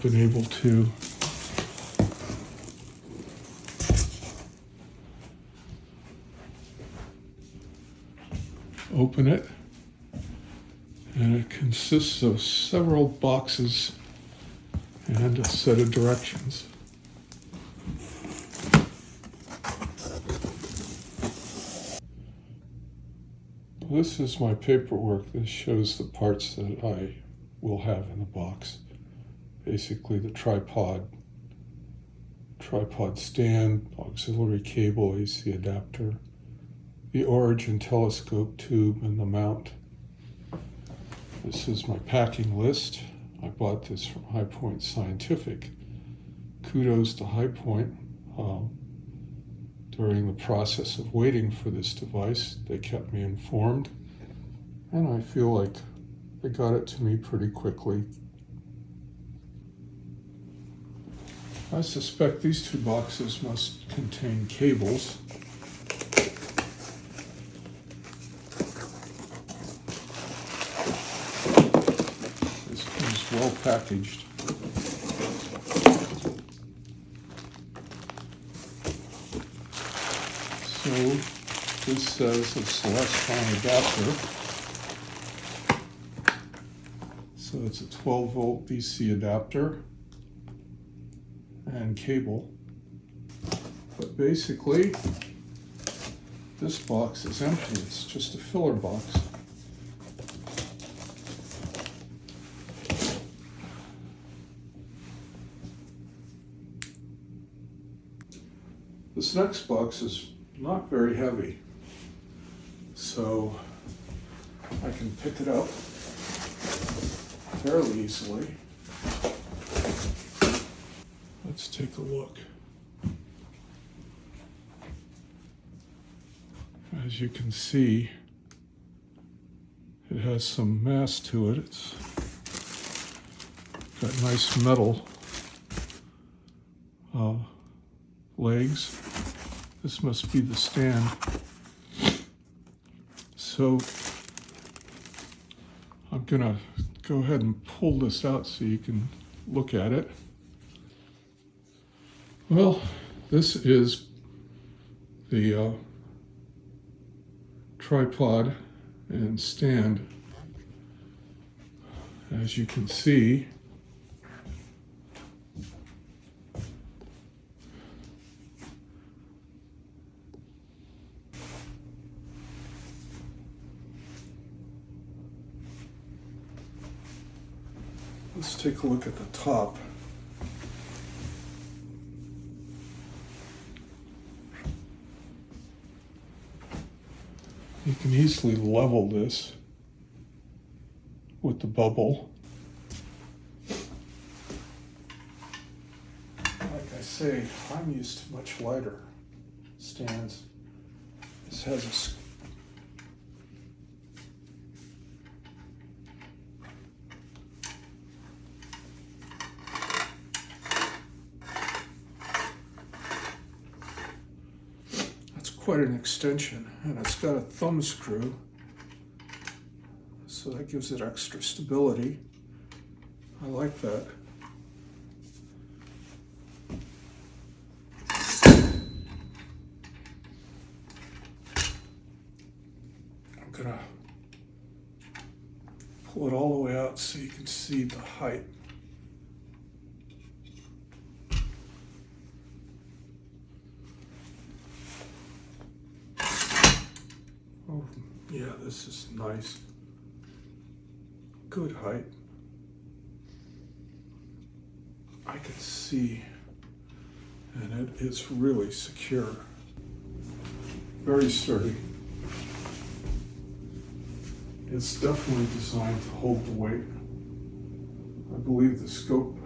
been able to open it, and it consists of several boxes and a set of directions. This is my paperwork. This shows the parts that I will have in the box. Basically the tripod stand, auxiliary cable, AC adapter, the Origin telescope tube, and the mount. This is my packing list. I bought this from High Point Scientific. Kudos to High Point. During the process of waiting for this device, they kept me informed, and I feel like they got it to me pretty quickly. I suspect these two boxes must contain cables. This comes well packaged. So this says a Celestron adapter. So it's a 12-volt DC adapter and cable. But basically, this box is empty. It's just a filler box. This next box is not very heavy, so I can pick it up fairly easily. Let's take a look. As you can see, it has some mass to it. It's got nice metal legs. This must be the stand. So I'm gonna go ahead and pull this out so you can look at it. Well, this is the tripod and stand. As you can see, let's take a look at the top. You can easily level this with the bubble. Like I say, I'm used to much lighter stands. This has a quite an extension, and it's got a thumb screw, so that gives it extra stability. I like that. I'm gonna pull it all the way out so you can see the height. Oh, yeah, this is nice. Good height. I can see, and it is really secure. Very sturdy. It's definitely designed to hold the weight. I believe the scope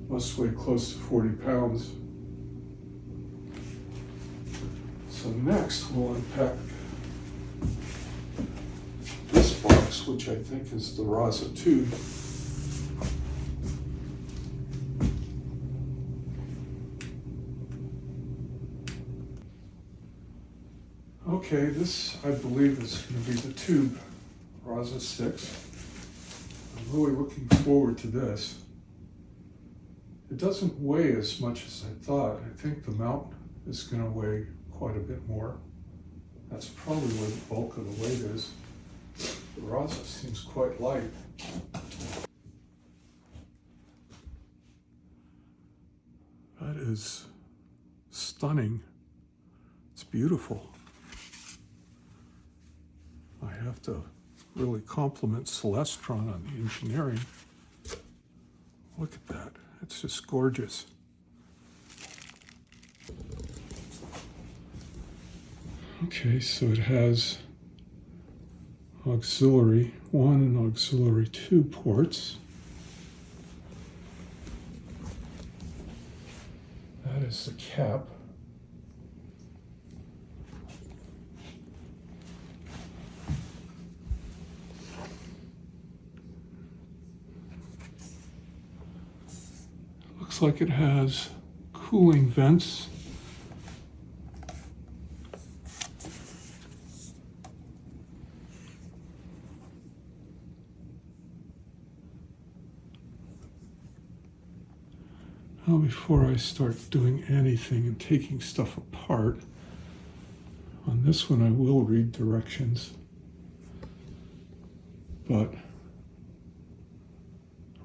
must weigh close to 40 pounds. So next we'll unpack this box, which I think is the Raza tube. Okay, this I believe is going to be the tube, Raza 6. I'm really looking forward to this. It doesn't weigh as much as I thought. I think the mount is going to weigh quite a bit more. That's probably where the bulk of the weight is. The rosin seems quite light. That is stunning. It's beautiful. I have to really compliment Celestron on the engineering. Look at that. It's just gorgeous. Okay, so it has auxiliary 1 and auxiliary 2 ports. That is the cap. Looks like it has cooling vents. Now, before I start doing anything and taking stuff apart, on this one I will read directions, but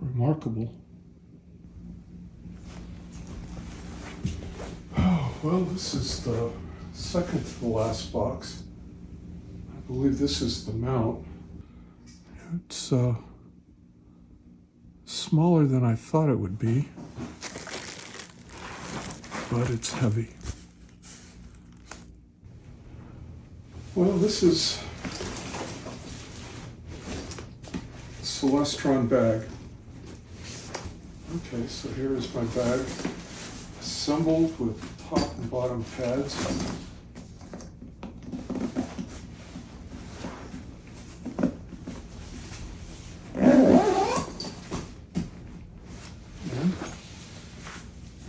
remarkable. Oh, well, this is the second to the last box. I believe this is the mount. It's smaller than I thought it would be, but it's heavy. Well, this is a Celestron bag. Okay, so here is my bag, assembled with top and bottom pads. And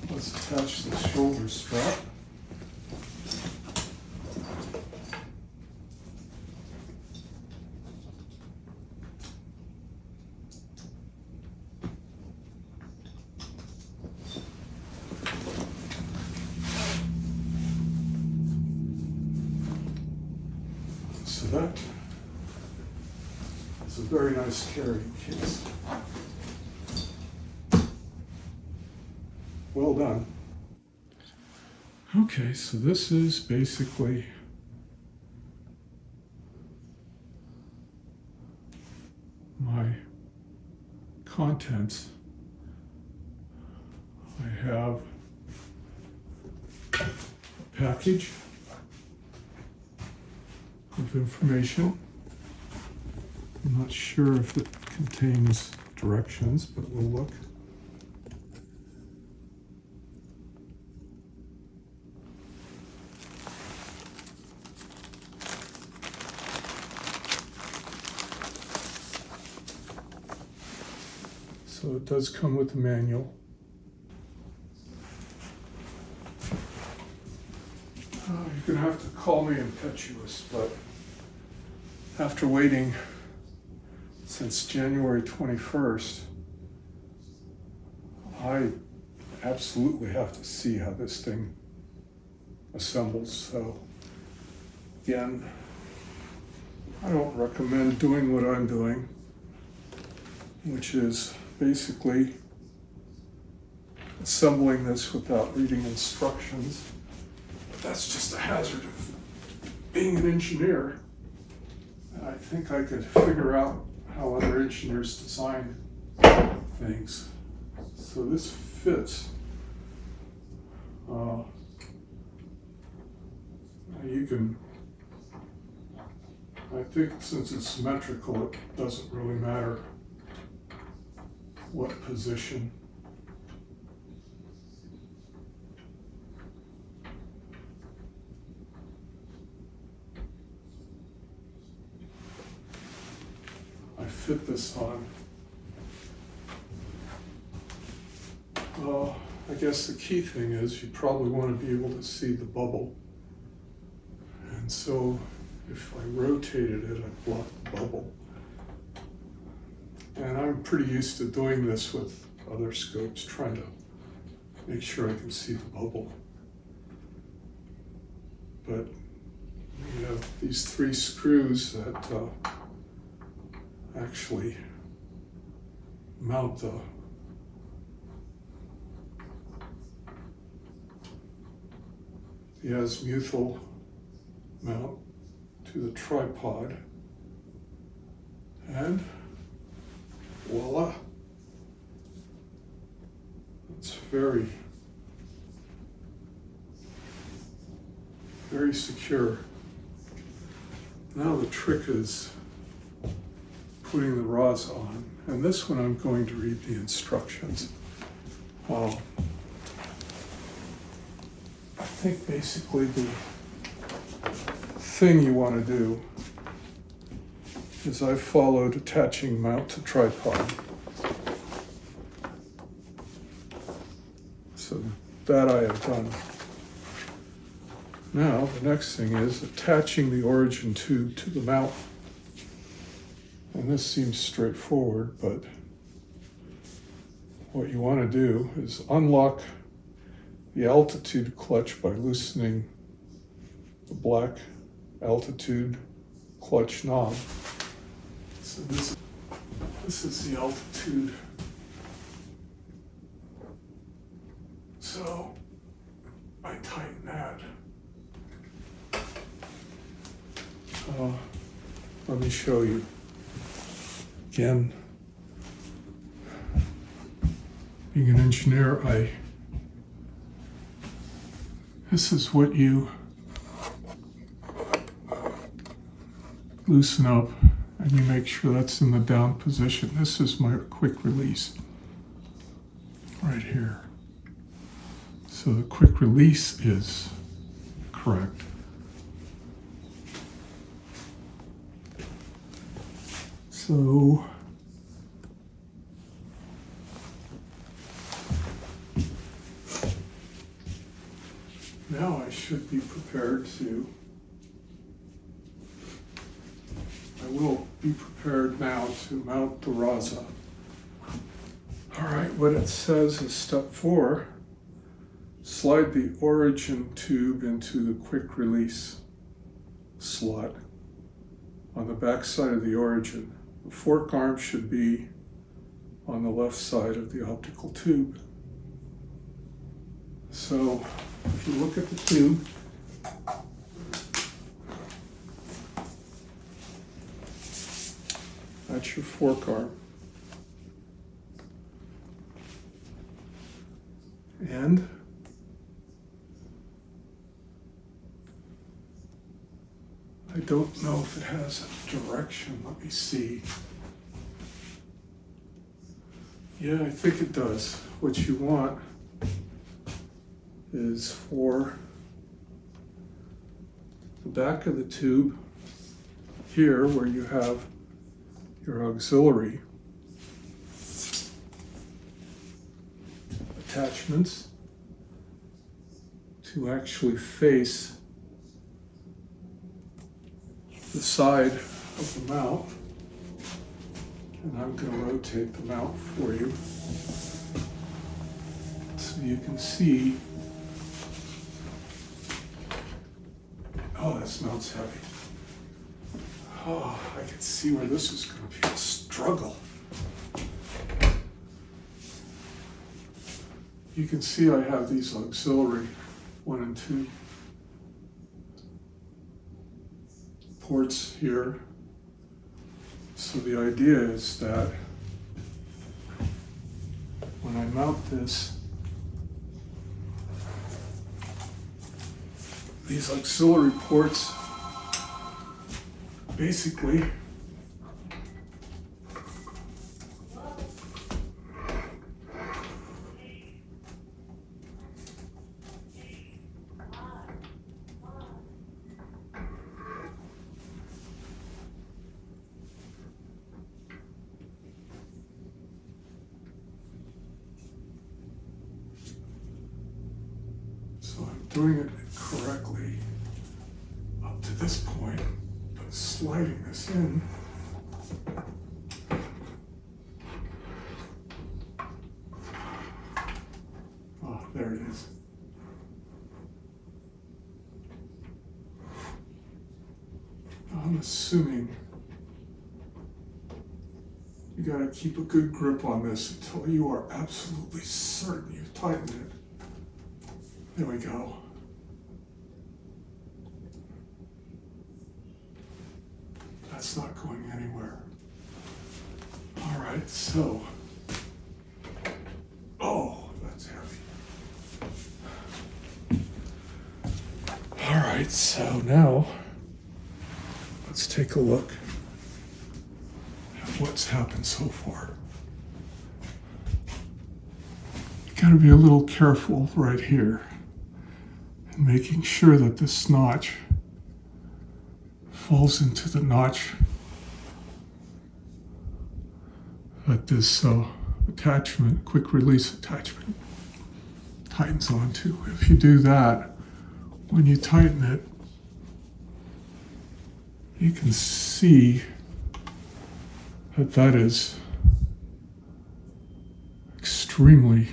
let's attach the shoulder strap. So that is a very nice carrying case. Well done. Okay, so this is basically my contents. I have a package of information. I'm not sure if it contains directions, but we'll look. So it does come with a manual. You're gonna have to call me impetuous, but after waiting since January 21st, I absolutely have to see how this thing assembles. So again, I don't recommend doing what I'm doing, which is basically assembling this without reading instructions. But that's just a hazard of being an engineer. And I think I could figure out how other engineers design things. So this fits. You can, I think since it's symmetrical, it doesn't really matter what position. I fit this on. I guess the key thing is you probably want to be able to see the bubble. And so if I rotated it, I'd block the bubble. And I'm pretty used to doing this with other scopes, trying to make sure I can see the bubble. But we have these 3 screws that actually mount the azimuthal mount to the tripod, and voila, it's very, very secure. Now the trick is putting the rods on, and this one I'm going to read the instructions. I think basically the thing you want to do is I followed attaching mount to tripod. So that I have done. Now the next thing is attaching the origin tube to the mount. And this seems straightforward, but what you want to do is unlock the altitude clutch by loosening the black altitude clutch knob. So this is the altitude. So I tighten that. Let me show you. Again, being an engineer, this is what you loosen up, and you make sure that's in the down position. This is my quick release right here. So the quick release is correct. So now I should be prepared I will be prepared now to mount the Raza. All right, what it says is step 4, slide the origin tube into the quick release slot on the back side of the origin. The fork arm should be on the left side of the optical tube. So if you look at the tube, that's your fork arm. And I don't know if it has a direction. Let me see. Yeah, I think it does. What you want is for the back of the tube here, where you have your auxiliary attachments, to actually face the side of the mount. And I'm going to rotate the mount for you so you can see. Oh, this mount's heavy. Oh, I can see where this is going to be a struggle. You can see I have these auxiliary 1 and 2 ports here. So the idea is that when I mount this, these auxiliary ports basically doing it correctly up to this point, but sliding this in assuming you got to keep a good grip on this until you are absolutely certain you've tightened it. There we go. That's not going anywhere. All right, so, oh, that's heavy. All right, so now let's take a look at what's happened so far. You got to be a little careful right here and making sure that this notch falls into the notch that this attachment, quick release attachment, tightens onto. If you do that, when you tighten it, you can see that that is extremely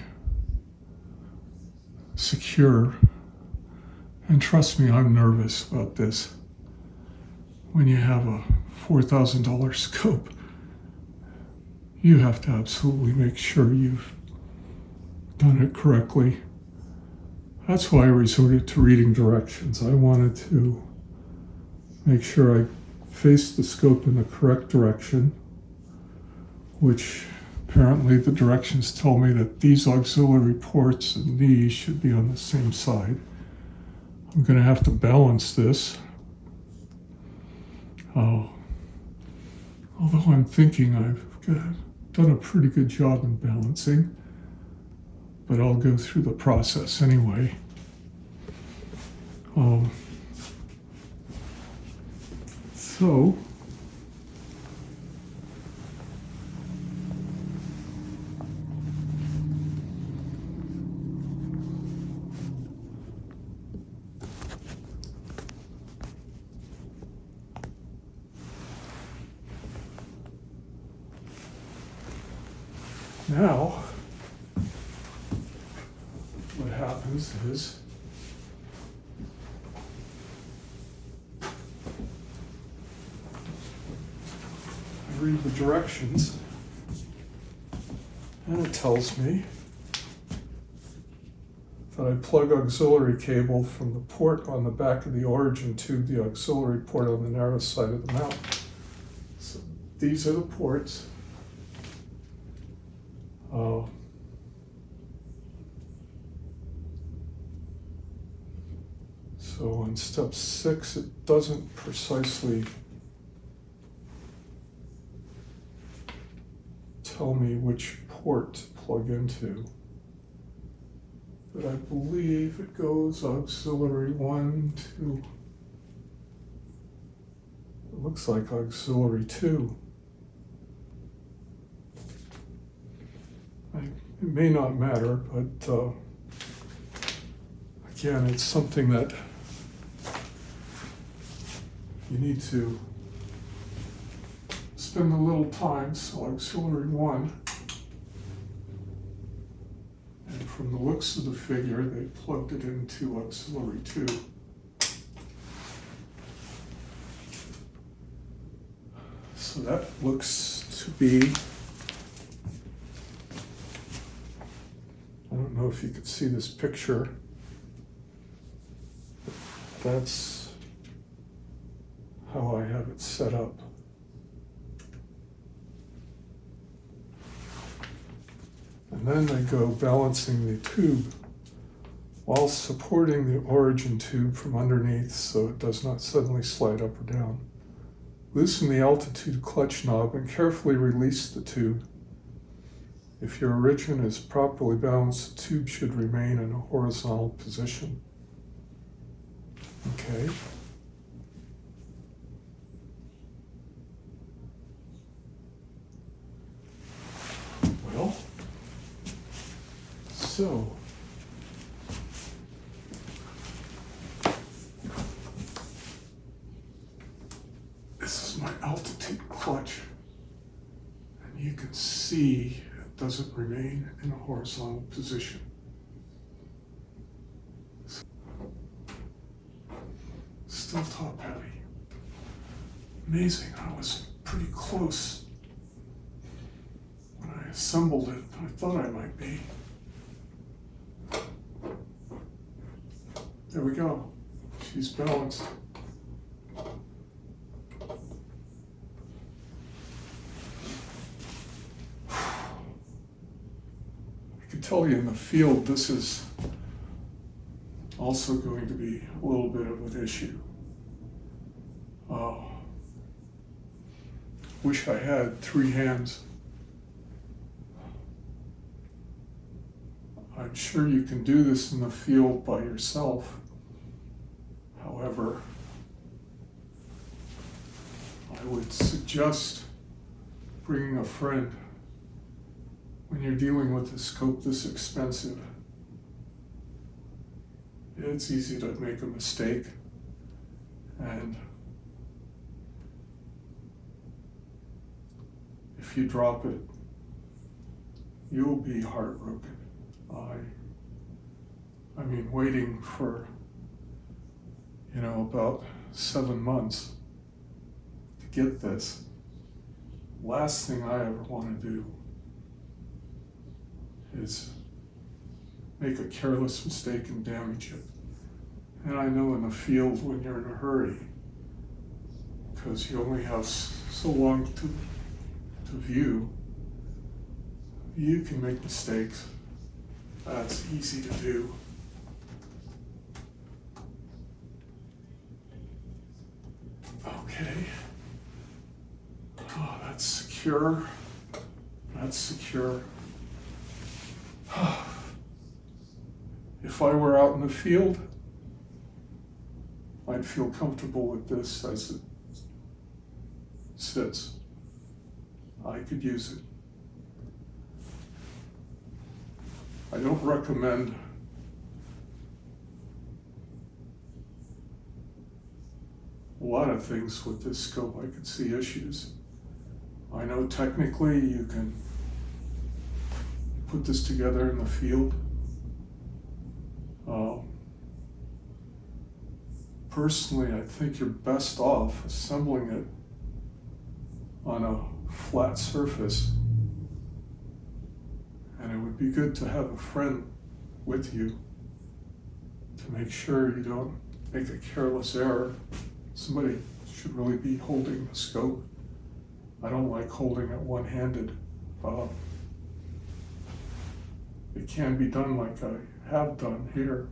secure. And trust me, I'm nervous about this. When you have a $4,000 scope, you have to absolutely make sure you've done it correctly. That's why I resorted to reading directions. I wanted to make sure I faced the scope in the correct direction, which apparently the directions tell me that these auxiliary ports and these should be on the same side. I'm going to have to balance this. Although I'm thinking I've done a pretty good job in balancing, but I'll go through the process anyway. So now, what happens is I read the directions, and it tells me that I plug auxiliary cable from the port on the back of the origin tube, the auxiliary port on the narrow side of the mount. So these are the ports. So on step 6, it doesn't precisely tell me which port to plug into, but I believe it goes auxiliary 1 to, it looks like auxiliary 2. It may not matter, but again, it's something that you need to spend a little time. So auxiliary 1, and from the looks of the figure, they plugged it into auxiliary 2. So that looks to be, I don't know if you could see this picture. That's how I have it set up. And then they go balancing the tube while supporting the origin tube from underneath so it does not suddenly slide up or down. Loosen the altitude clutch knob and carefully release the tube. If your origin is properly balanced, the tube should remain in a horizontal position. Okay. Well, so this is my altitude clutch, and you can see it doesn't remain in a horizontal position. Still top heavy. Amazing, I was pretty close when I assembled it. I thought I might be. There we go. She's balanced. I can tell you in the field, this is also going to be a little bit of an issue. Wish I had 3 hands. I'm sure you can do this in the field by yourself. However, I would suggest bringing a friend when you're dealing with a scope this expensive. It's easy to make a mistake, and if you drop it, you'll be heartbroken. I mean, waiting for, about 7 months to get this. Last thing I ever want to do is make a careless mistake and damage it. And I know in the field when you're in a hurry, because you only have so long to view, you can make mistakes. That's easy to do. Okay. Oh, that's secure. That's secure. If I were out in the field, I'd feel comfortable with this as it sits. I could use it. I don't recommend a lot of things with this scope. I could see issues. I know technically you can put this together in the field. Personally, I think you're best off assembling it on a flat surface. And it would be good to have a friend with you to make sure you don't make a careless error. Somebody should really be holding the scope. I don't like holding it one-handed. It can be done like I have done here,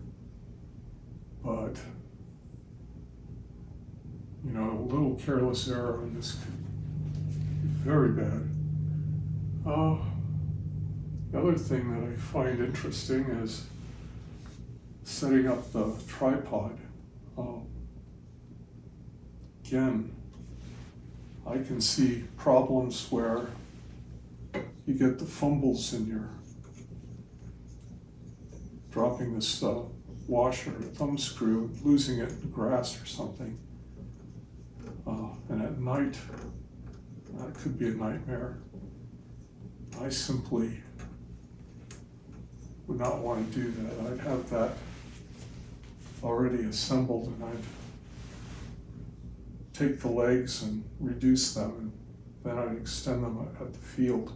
but a little careless error on this could be very bad. The other thing that I find interesting is setting up the tripod. Again, I can see problems where you get the fumbles in your dropping this washer or thumb screw, losing it in the grass or something. And at night, that could be a nightmare. I simply would not want to do that. I'd have that already assembled, and I'd take the legs and reduce them, and then I'd extend them at the field.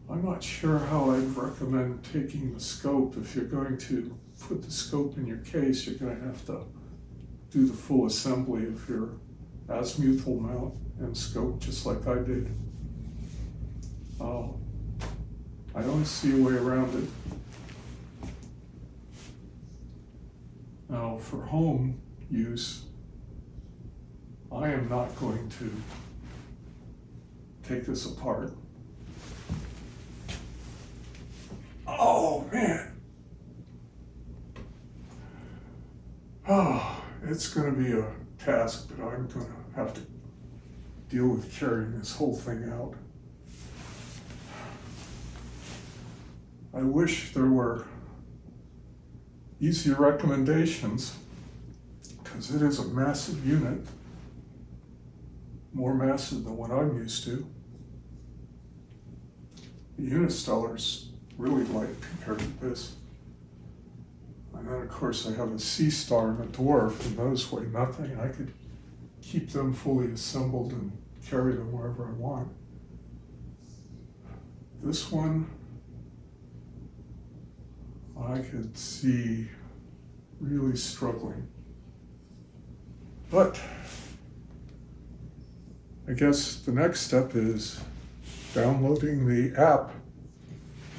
I'm not sure how I'd recommend taking the scope. If you're going to put the scope in your case, you're going to have to do the full assembly of your azimuthal mount and scope, just like I did. I don't see a way around it. Now, for home use, I am not going to take this apart. Oh, man. It's going to be a task, but I'm going to have to deal with carrying this whole thing out. I wish there were easier recommendations, because it is a massive unit, more massive than what I'm used to. The Unistellar's really light compared to this. I And then of course I have a Sea Star and a Dwarf, and those weigh nothing. I could keep them fully assembled and carry them wherever I want. This one, I could see really struggling. But I guess the next step is downloading the app.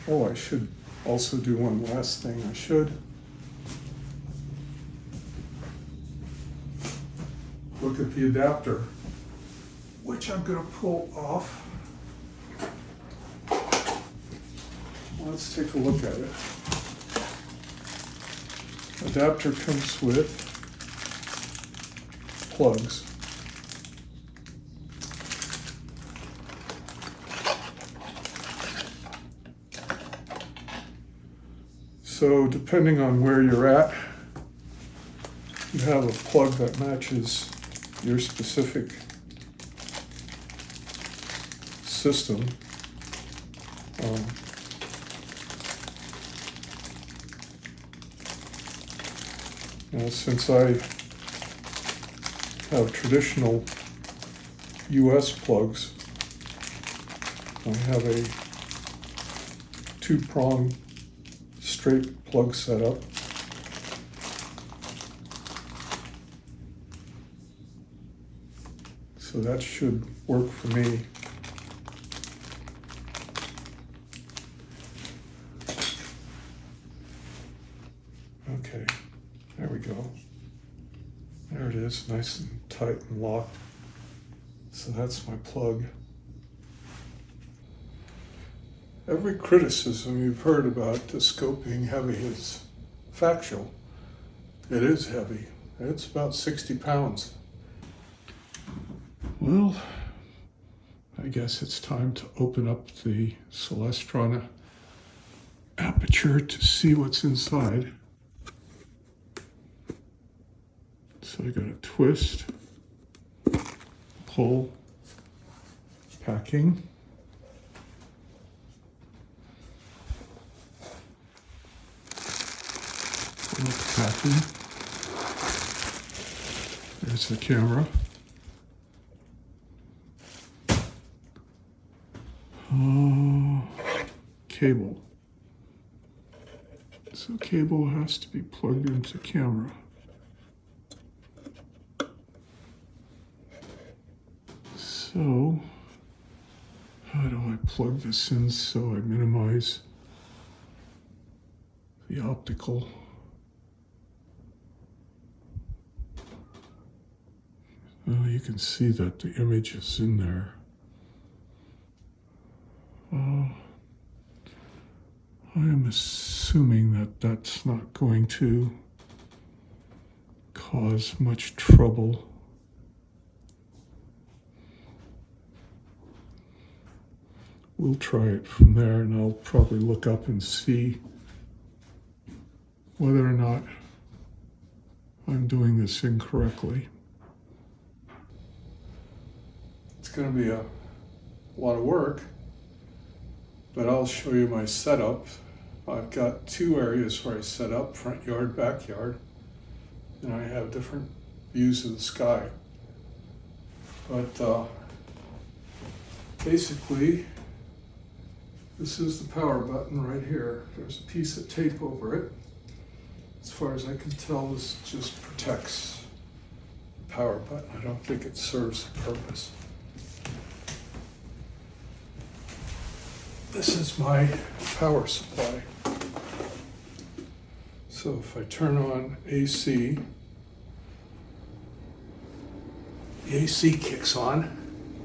Oh, I should also do one last thing. I should look at the adapter, which I'm going to pull off. Let's take a look at it. Adapter comes with plugs. So depending on where you're at, you have a plug that matches your specific system. Now, since I have traditional US plugs, I have a two-prong straight plug setup. So that should work for me. Okay, there we go. There it is, nice and tight and locked. So that's my plug. Every criticism you've heard about the scope being heavy is factual. It is heavy. It's about 60 pounds. Well, I guess it's time to open up the Celestron aperture to see what's inside. So I got a twist, pull, packing. Packing. There's the camera. Cable. So cable has to be plugged into camera. So how do I plug this in so I minimize the optical? Well, you can see that the image is in there. I am assuming that that's not going to cause much trouble. We'll try it from there, and I'll probably look up and see whether or not I'm doing this incorrectly. It's going to be a lot of work, but I'll show you my setup. I've got two areas where I set up, front yard, backyard, and I have different views of the sky. But basically, this is the power button right here. There's a piece of tape over it. As far as I can tell, this just protects the power button. I don't think it serves a purpose. This is my power supply. So if I turn on AC, the AC kicks on.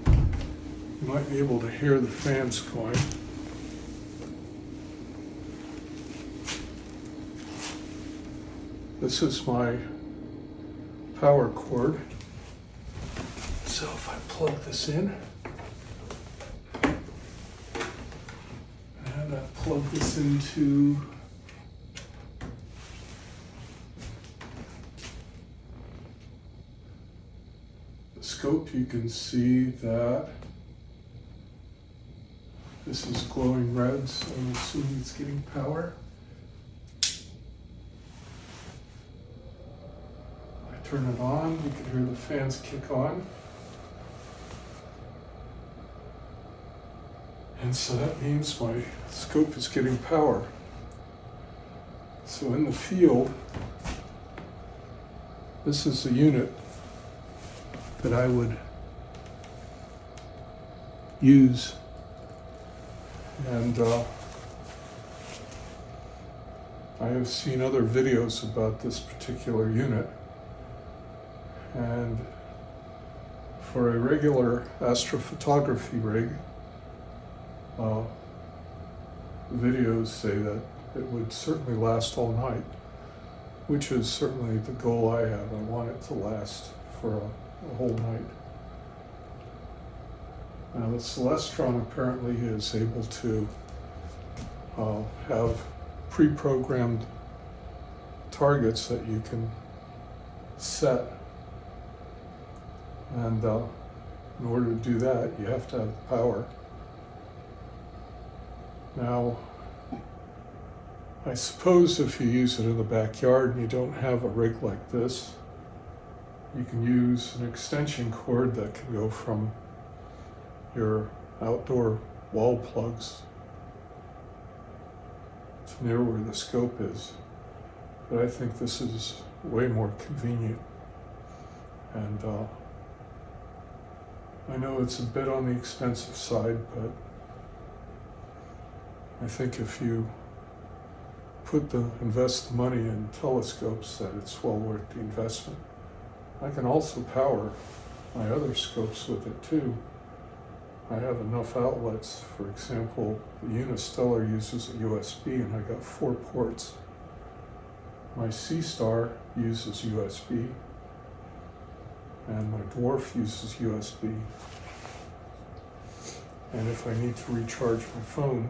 You might be able to hear the fans going. This is my power cord. So if I plug this in, and I plug this into the scope, you can see that this is glowing red, so I'm assuming it's getting power. Turn it on, you can hear the fans kick on. And so that means my scope is getting power. So in the field, this is the unit that I would use. And I have seen other videos about this particular unit. And for a regular astrophotography rig, videos say that it would certainly last all night, which is certainly the goal I have. I want it to last for a whole night. Now the Celestron apparently is able to have pre-programmed targets that you can set, and in order to do that you have to have power. Now, I suppose if you use it in the backyard and you don't have a rig like this, you can use an extension cord that can go from your outdoor wall plugs to near where the scope is. But I think this is way more convenient. And I know it's a bit on the expensive side, but I think if you invest the money in telescopes, that it's well worth the investment. I can also power my other scopes with it too. I have enough outlets. For example, the Unistellar uses a USB and I got 4 ports. My C-Star uses USB and my Dwarf uses USB. And if I need to recharge my phone,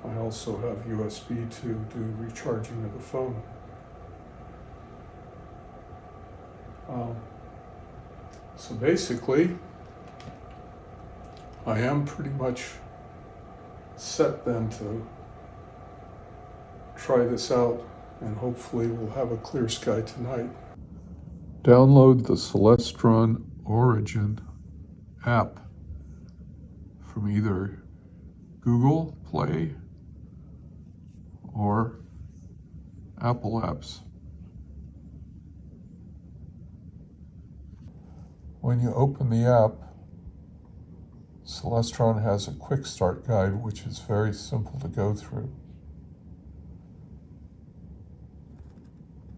I also have USB to do recharging of the phone. So basically, I am pretty much set then to try this out, and hopefully we'll have a clear sky tonight. Download the Celestron Origin app from either Google Play or Apple apps. When you open the app, Celestron has a quick start guide which is very simple to go through.